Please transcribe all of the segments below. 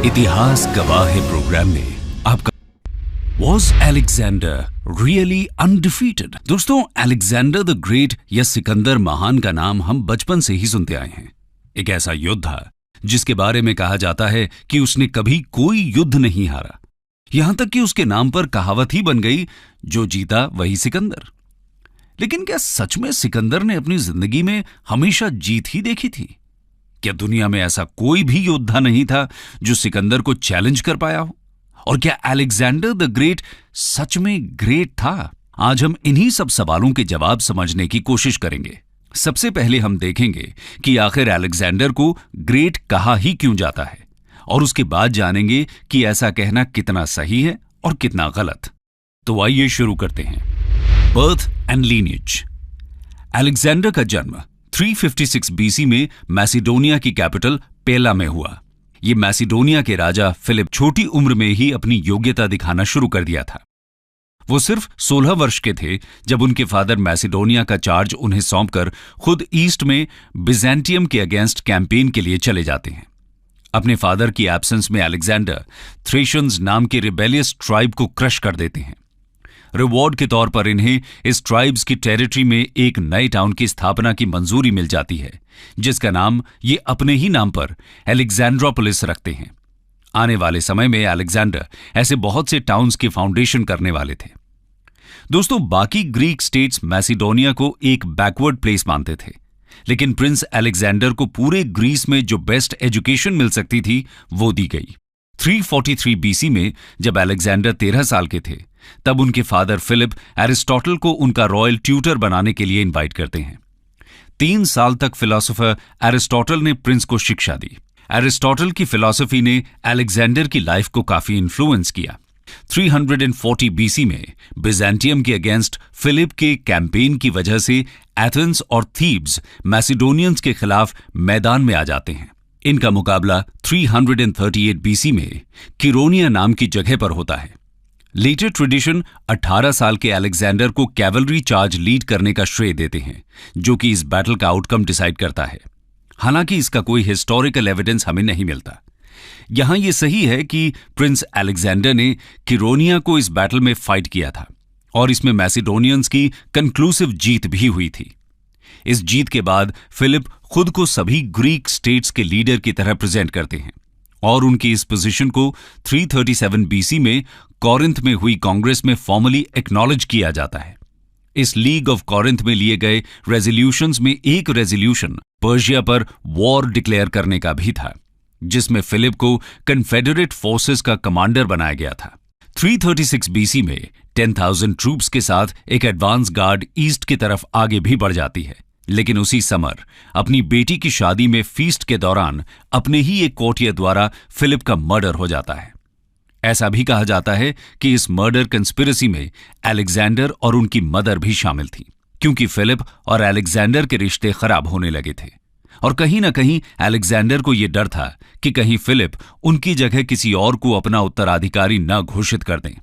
इतिहास गवाह है प्रोग्राम में आपका Was Alexander really undefeated? दोस्तों, अलेक्जेंडर द ग्रेट या सिकंदर महान का नाम हम बचपन से ही सुनते आए हैं। एक ऐसा योद्धा जिसके बारे में कहा जाता है कि उसने कभी कोई युद्ध नहीं हारा। यहां तक कि उसके नाम पर कहावत ही बन गई, जो जीता वही सिकंदर। लेकिन क्या सच में सिकंदर ने अपनी जिंदगी में हमेशा जीत ही देखी थी? क्या दुनिया में ऐसा कोई भी योद्धा नहीं था जो सिकंदर को चैलेंज कर पाया हो? और क्या अलेक्जेंडर द ग्रेट सच में ग्रेट था? आज हम इन्हीं सब सवालों के जवाब समझने की कोशिश करेंगे। सबसे पहले हम देखेंगे कि आखिर अलेक्जेंडर को ग्रेट कहा ही क्यों जाता है, और उसके बाद जानेंगे कि ऐसा कहना कितना सही है और कितना गलत। तो आइए शुरू करते हैं। Birth and lineage. अलेक्जेंडर का जन्म 356 बीसी में मैसिडोनिया की कैपिटल पेला में हुआ। ये मैसिडोनिया के राजा फिलिप छोटी उम्र में ही अपनी योग्यता दिखाना शुरू कर दिया था। वो सिर्फ 16 वर्ष के थे जब उनके फादर मैसिडोनिया का चार्ज उन्हें सौंपकर खुद ईस्ट में बिजेंटियम के अगेंस्ट कैंपेन के लिए चले जाते हैं। अपने फादर की एब्सेंस में अलेक्जेंडर थ्रेशियंस नाम के रिबेलियस ट्राइब को क्रश कर देते हैं। रिवॉर्ड के तौर पर इन्हें इस ट्राइब्स की टेरिटरी में एक नए टाउन की स्थापना की मंजूरी मिल जाती है, जिसका नाम ये अपने ही नाम पर अलेक्जेंड्रोपोलिस रखते हैं। आने वाले समय में अलेक्जेंडर ऐसे बहुत से टाउन्स की फाउंडेशन करने वाले थे। दोस्तों, बाकी ग्रीक स्टेट्स मैसिडोनिया को एक बैकवर्ड प्लेस मानते थे, लेकिन प्रिंस अलेक्जेंडर को पूरे ग्रीस में जो बेस्ट एजुकेशन मिल सकती थी वो दी गई। 343 बीसी में जब अलेक्जेंडर 13 साल के थे, तब उनके फादर फिलिप एरिस्टोटल को उनका रॉयल ट्यूटर बनाने के लिए इनवाइट करते हैं। 3 साल तक फिलोसोफर एरिस्टोटल ने प्रिंस को शिक्षा दी। एरिस्टोटल की फिलॉसफी ने अलेक्जेंडर की लाइफ को काफी इन्फ्लुएंस किया। 340 बीसी में बिजेंटियम के अगेंस्ट फिलिप के कैंपेन की वजह से एथेंस और थीब्स मैसिडोनियंस के खिलाफ मैदान में आ जाते हैं। इनका मुकाबला 338 बीसी में किरोनिया नाम की जगह पर होता है। लेटर ट्रेडिशन 18 साल के अलेक्जेंडर को कैवलरी चार्ज लीड करने का श्रेय देते हैं, जो कि इस बैटल का आउटकम डिसाइड करता है। हालांकि इसका कोई हिस्टोरिकल एविडेंस हमें नहीं मिलता। यहां यह सही है कि प्रिंस अलेक्जेंडर ने किरोनिया को इस बैटल में फाइट किया था, और इसमें मैसिडोनियंस की कंक्लूसिव जीत भी हुई थी। इस जीत के बाद फिलिप खुद को सभी ग्रीक स्टेट्स के लीडर की तरह प्रेजेंट करते हैं, और उनकी इस पोजीशन को 337 बीसी में कॉरिंथ में हुई कांग्रेस में फॉर्मली एक्नॉलेज किया जाता है। इस लीग ऑफ कॉरिंथ में लिए गए रेजोल्यूशंस में एक रेजोल्यूशन पर्शिया पर वॉर डिक्लेयर करने का भी था, जिसमें फिलिप को कन्फेडरेट फोर्सेस का कमांडर बनाया गया था। 336 बीसी में 10,000 ट्रूप्स के साथ एक एडवांस गार्ड ईस्ट की तरफ आगे भी बढ़ जाती है, लेकिन उसी समर अपनी बेटी की शादी में फीस्ट के दौरान अपने ही एक कोर्टियर द्वारा फिलिप का मर्डर हो जाता है। ऐसा भी कहा जाता है कि इस मर्डर कंस्पिरेसी में अलेक्जेंडर और उनकी मदर भी शामिल थी, क्योंकि फिलिप और अलेक्जेंडर के रिश्ते खराब होने लगे थे, और कहीं ना कहीं अलेक्जेंडर को यह डर था कि कहीं फिलिप उनकी जगह किसी और को अपना उत्तराधिकारी न घोषित कर दें।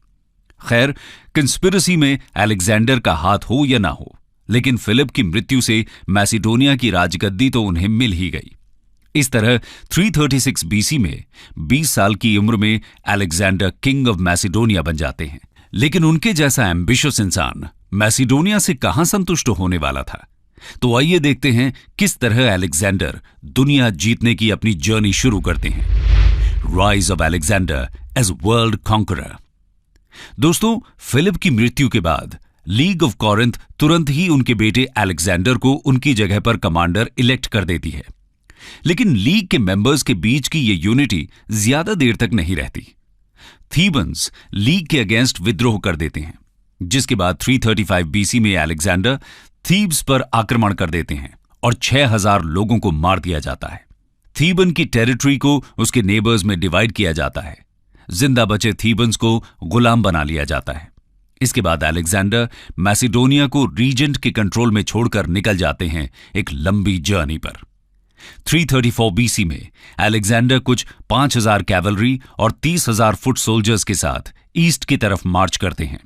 खैर, कंस्पिरेसी में अलेक्जेंडर का हाथ हो या ना हो, लेकिन फिलिप की मृत्यु से मैसिडोनिया की राजगद्दी तो उन्हें मिल ही गई। इस तरह 336 बीसी में 20 साल की उम्र में अलेक्जेंडर किंग ऑफ मैसिडोनिया बन जाते हैं। लेकिन उनके जैसा एम्बिशियस इंसान मैसिडोनिया से कहां संतुष्ट होने वाला था? तो आइए देखते हैं किस तरह अलेक्जेंडर दुनिया जीतने की अपनी जर्नी शुरू करते हैं। Rise of Alexander as world conqueror. दोस्तों, फिलिप की मृत्यु के बाद लीग ऑफ कॉरिंथ तुरंत ही उनके बेटे अलेक्जेंडर को उनकी जगह पर कमांडर इलेक्ट कर देती है। लेकिन लीग के मेंबर्स के बीच की यह यूनिटी ज्यादा देर तक नहीं रहती। थीबन्स लीग के अगेंस्ट विद्रोह कर देते हैं, जिसके बाद 335 बीसी में अलेक्जेंडर थीब्स पर आक्रमण कर देते हैं और 6,000 लोगों को मार दिया जाता है। थीबन की टेरिटरी को उसके नेबर्स में डिवाइड किया जाता है। जिंदा बचे थीबन्स को गुलाम बना लिया जाता है। इसके बाद अलेक्जेंडर मैसिडोनिया को रीजेंट के कंट्रोल में छोड़कर निकल जाते हैं एक लंबी जर्नी पर। 334 बीसी में अलेक्जेंडर कुछ 5,000 कैवलरी और 30,000 फुट सोल्जर्स के साथ ईस्ट की तरफ मार्च करते हैं,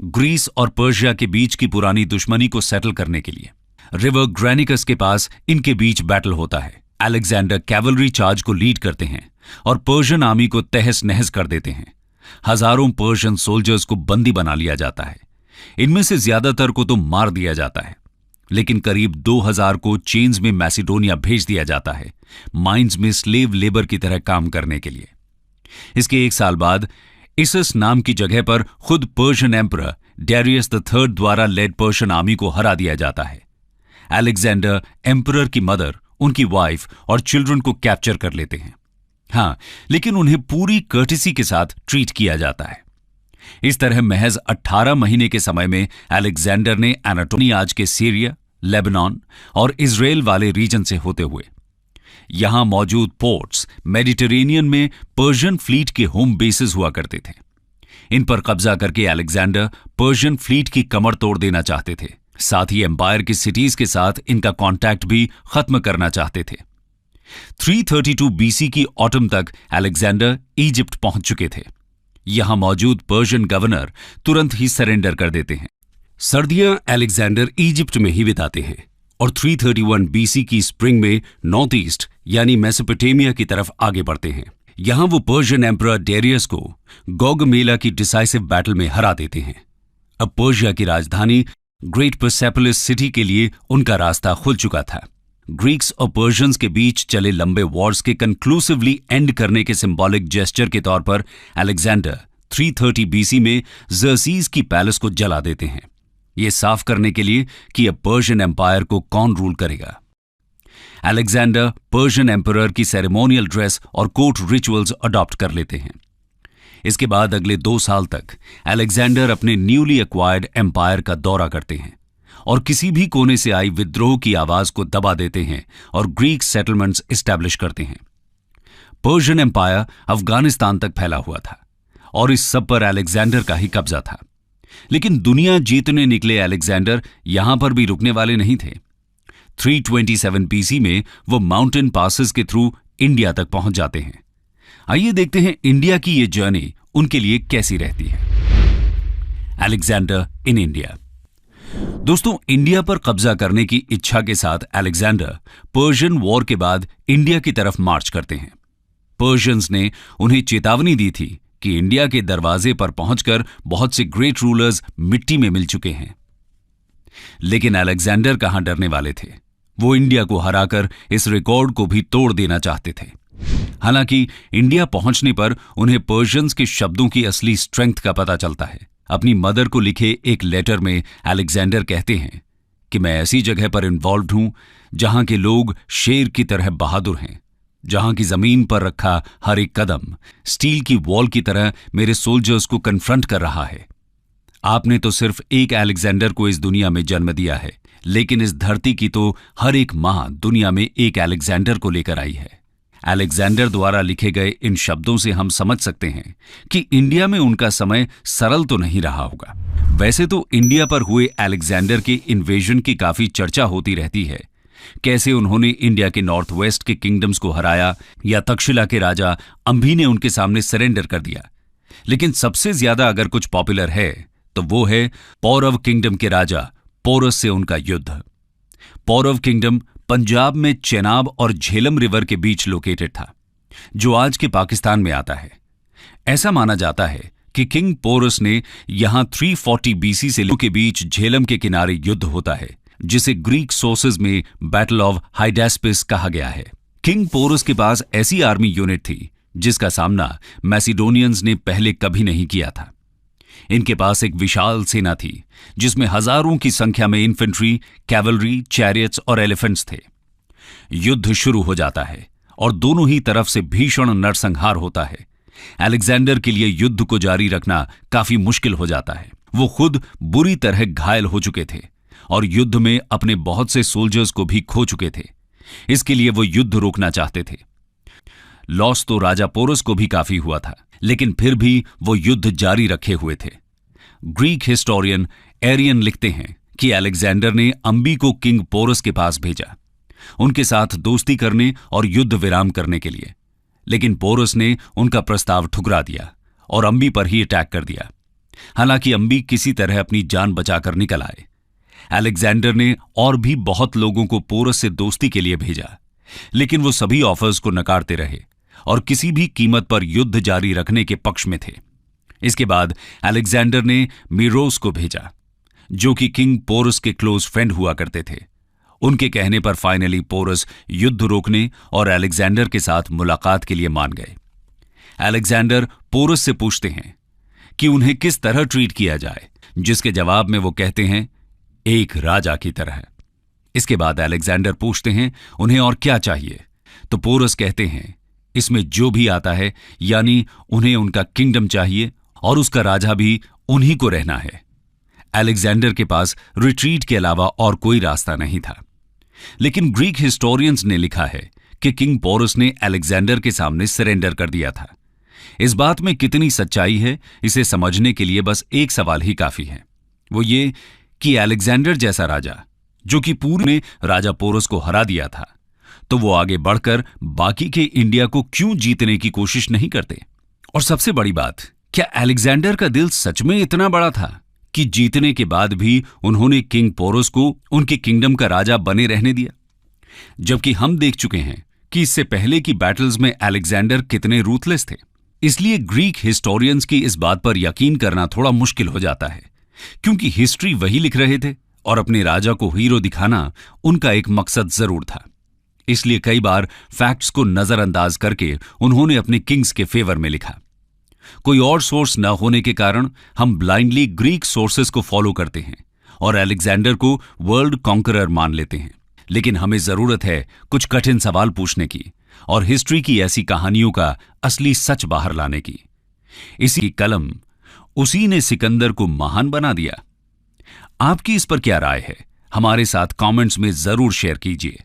ग्रीस और पर्शिया के बीच की पुरानी दुश्मनी को सेटल करने के लिए। रिवर ग्रेनिकस के पास इनके बीच बैटल होता है। अलेक्जेंडर कैवलरी चार्ज को लीड करते हैं, और पर्शियन आर्मी को तहस नहस कर देते हैं। हजारों पर्शियन सोल्जर्स को बंदी बना लिया जाता है। इनमें से ज्यादातर को तो मार दिया जाता है, लेकिन करीब 2000 को चेन्स में मैसिडोनिया भेज दिया जाता है, माइंस में स्लेव लेबर की तरह काम करने के लिए। इसके एक साल बाद इसस नाम की जगह पर खुद पर्शियन एम्परर डेरियस III द्वारा लेड पर्शियन आर्मी को हरा दिया जाता है। अलेक्जेंडर एम्परर की मदर, उनकी वाइफ और चिल्ड्रन को कैप्चर कर लेते हैं। हां, लेकिन उन्हें पूरी कर्टिसी के साथ ट्रीट किया जाता है। इस तरह महज 18 महीने के समय में अलेक्जेंडर ने एनाटोली, आज के सीरिया, लेबनान और इजराइल वाले रीजन से होते हुए यहां मौजूद पोर्ट्स, मेडिटेरेनियन में पर्शियन फ्लीट के होम बेसेस हुआ करते थे। इन पर कब्जा करके अलेक्जेंडर पर्शियन फ्लीट की कमर तोड़ देना चाहते थे। साथ ही एम्पायर की सिटीज के साथ इनका कांटेक्ट भी खत्म करना चाहते थे। 332 BC की ऑटम तक अलेक्जेंडर इजिप्ट पहुंच चुके थे। यहां मौजूद पर्शियन गवर्नर तुरंत ही सरेंडर कर देते हैं। सर्दियां अलेक्जेंडर इजिप्ट में ही बिताते हैं और 331 BC की स्प्रिंग में नॉर्थ ईस्ट यानी मेसोपोटामिया की तरफ आगे बढ़ते हैं। यहां वो पर्शियन एम्परर डेरियस को गॉगमेला की डिसाइसिव बैटल में हरा देते हैं। अब पर्शिया की राजधानी ग्रेट परसेपोलिस सिटी के लिए उनका रास्ता खुल चुका था। ग्रीक्स और पर्शियंस के बीच चले लंबे वॉर्स के कंक्लूसिवली एंड करने के सिंबॉलिक जेस्चर के तौर पर अलेक्जेंडर 330 BC में जर्सीज की पैलेस को जला देते हैं, ये साफ करने के लिए कि अब पर्शियन एम्पायर को कौन रूल करेगा। अलेक्जेंडर पर्शियन एम्परर की सेरेमोनियल ड्रेस और कोर्ट रिचुअल्स अडॉप्ट कर लेते हैं। इसके बाद अगले 2 साल तक अलेक्जेंडर अपने न्यूली एक्वायर्ड एम्पायर का दौरा करते हैं और किसी भी कोने से आई विद्रोह की आवाज को दबा देते हैं और ग्रीक सेटलमेंट्स एस्टैब्लिश करते हैं। पर्शियन एम्पायर अफगानिस्तान तक फैला हुआ था और इस सब पर अलेक्जेंडर का ही कब्जा था। लेकिन दुनिया जीतने निकले अलेक्जेंडर यहां पर भी रुकने वाले नहीं थे। 327 BC में वो माउंटेन पासेस के थ्रू इंडिया तक पहुंच जाते हैं। आइए देखते हैं इंडिया की ये जर्नी उनके लिए कैसी रहती है। Alexander in India. दोस्तों, इंडिया पर कब्जा करने की इच्छा के साथ अलेक्जेंडर पर्शियन वॉर के बाद इंडिया की तरफ मार्च करते हैं। पर्शियंस ने उन्हें चेतावनी दी थी कि इंडिया के दरवाजे पर पहुंचकर बहुत से ग्रेट रूलर्स मिट्टी में मिल चुके हैं। लेकिन अलेक्जेंडर कहां डरने वाले थे। वो इंडिया को हराकर इस रिकॉर्ड को भी तोड़ देना चाहते थे। हालांकि इंडिया पहुंचने पर उन्हें पर्शियंस के शब्दों की असली स्ट्रेंथ का पता चलता है। अपनी मदर को लिखे एक लेटर में अलेक्जेंडर कहते हैं कि मैं ऐसी जगह पर इन्वॉल्व्ड हूं जहां के लोग शेर की तरह बहादुर हैं, जहां की जमीन पर रखा हर एक कदम स्टील की वॉल की तरह मेरे सोल्जर्स को कन्फ्रंट कर रहा है। आपने तो सिर्फ एक अलेक्जेंडर को इस दुनिया में जन्म दिया है, लेकिन इस धरती की तो हर एक मां दुनिया में एक अलेक्जेंडर को लेकर आई है। अलेक्जेंडर द्वारा लिखे गए इन शब्दों से हम समझ सकते हैं कि इंडिया में उनका समय सरल तो नहीं रहा होगा। वैसे तो इंडिया पर हुए अलेक्जेंडर के इन्वेजन की काफी चर्चा होती रहती है। कैसे उन्होंने इंडिया के नॉर्थ वेस्ट के किंगडम्स को हराया या तक्षशिला के राजा अंभी ने उनके सामने सरेंडर कर दिया। लेकिन सबसे ज्यादा अगर कुछ पॉपुलर है तो वो है पौरव किंगडम के राजा पोरस से उनका युद्ध। पौरव किंगडम पंजाब में चेनाब और झेलम रिवर के बीच लोकेटेड था, जो आज के पाकिस्तान में आता है। ऐसा माना जाता है कि किंग पोरस ने यहां 340 BC से लोगों के बीच झेलम के किनारे युद्ध होता है, जिसे ग्रीक सोर्सेज में बैटल ऑफ हाइडेस्पिस कहा गया है। किंग पोरस के पास ऐसी आर्मी यूनिट थी जिसका सामना मैसिडोनियंस ने पहले कभी नहीं किया था। इनके पास एक विशाल सेना थी जिसमें हजारों की संख्या में इन्फेंट्री, कैवलरी, चैरियट्स और एलिफेंट्स थे। युद्ध शुरू हो जाता है और दोनों ही तरफ से भीषण नरसंहार होता है। अलेक्जेंडर के लिए युद्ध को जारी रखना काफी मुश्किल हो जाता है। वो खुद बुरी तरह घायल हो चुके थे और युद्ध में अपने बहुत से सोल्जर्स को भी खो चुके थे। इसके लिए वो युद्ध रोकना चाहते थे। लॉस तो राजा पोरस को भी काफी हुआ था, लेकिन फिर भी वो युद्ध जारी रखे हुए थे। ग्रीक हिस्टोरियन एरियन लिखते हैं कि अलेक्जेंडर ने अंबी को किंग पोरस के पास भेजा, उनके साथ दोस्ती करने और युद्ध विराम करने के लिए। लेकिन पोरस ने उनका प्रस्ताव ठुकरा दिया और अंबी पर ही अटैक कर दिया। हालांकि अंबी किसी तरह अपनी जान बचाकर निकल आए। अलेक्जेंडर ने और भी बहुत लोगों को पोरस से दोस्ती के लिए भेजा, लेकिन वो सभी ऑफर्स को नकारते रहे और किसी भी कीमत पर युद्ध जारी रखने के पक्ष में थे। इसके बाद अलेक्जेंडर ने मीरोस को भेजा, जो कि किंग पोरस के क्लोज फ्रेंड हुआ करते थे। उनके कहने पर फाइनली पोरस युद्ध रोकने और अलेक्जेंडर के साथ मुलाकात के लिए मान गए। अलेक्जेंडर पोरस से पूछते हैं कि उन्हें किस तरह ट्रीट किया जाए, जिसके जवाब में वो कहते हैं, एक राजा की तरह। इसके बाद अलेक्जेंडर पूछते हैं उन्हें और क्या चाहिए, तो पोरस कहते हैं इसमें जो भी आता है, यानी उन्हें उनका किंगडम चाहिए और उसका राजा भी उन्हीं को रहना है। अलेक्जेंडर के पास रिट्रीट के अलावा और कोई रास्ता नहीं था। लेकिन ग्रीक हिस्टोरियंस ने लिखा है कि किंग पोरस ने अलेक्जेंडर के सामने सरेंडर कर दिया था। इस बात में कितनी सच्चाई है, इसे समझने के लिए बस एक सवाल ही काफी है। वो ये कि अलेक्जेंडर जैसा राजा, जो कि पूर्व में राजा पोरस को हरा दिया था, तो वो आगे बढ़कर बाकी के इंडिया को क्यों जीतने की कोशिश नहीं करते? और सबसे बड़ी बात, क्या अलेक्जेंडर का दिल सच में इतना बड़ा था कि जीतने के बाद भी उन्होंने किंग पोरस को उनके किंगडम का राजा बने रहने दिया? जबकि हम देख चुके हैं कि इससे पहले की बैटल्स में अलेक्जेंडर कितने रूथलेस थे। इसलिए ग्रीक हिस्टोरियंस की इस बात पर यकीन करना थोड़ा मुश्किल हो जाता है, क्योंकि हिस्ट्री वही लिख रहे थे और अपने राजा को हीरो दिखाना उनका एक मकसद जरूर था। इसलिए कई बार फैक्ट्स को नजरअंदाज करके उन्होंने अपने किंग्स के फेवर में लिखा। कोई और सोर्स न होने के कारण हम ब्लाइंडली ग्रीक सोर्सेस को फॉलो करते हैं और अलेक्जेंडर को वर्ल्ड कॉन्करर मान लेते हैं। लेकिन हमें जरूरत है कुछ कठिन सवाल पूछने की और हिस्ट्री की ऐसी कहानियों का असली सच बाहर लाने की। इसी की कलम, उसी ने सिकंदर को महान बना दिया। आपकी इस पर क्या राय है? हमारे साथ कमेंट्स में जरूर शेयर कीजिए।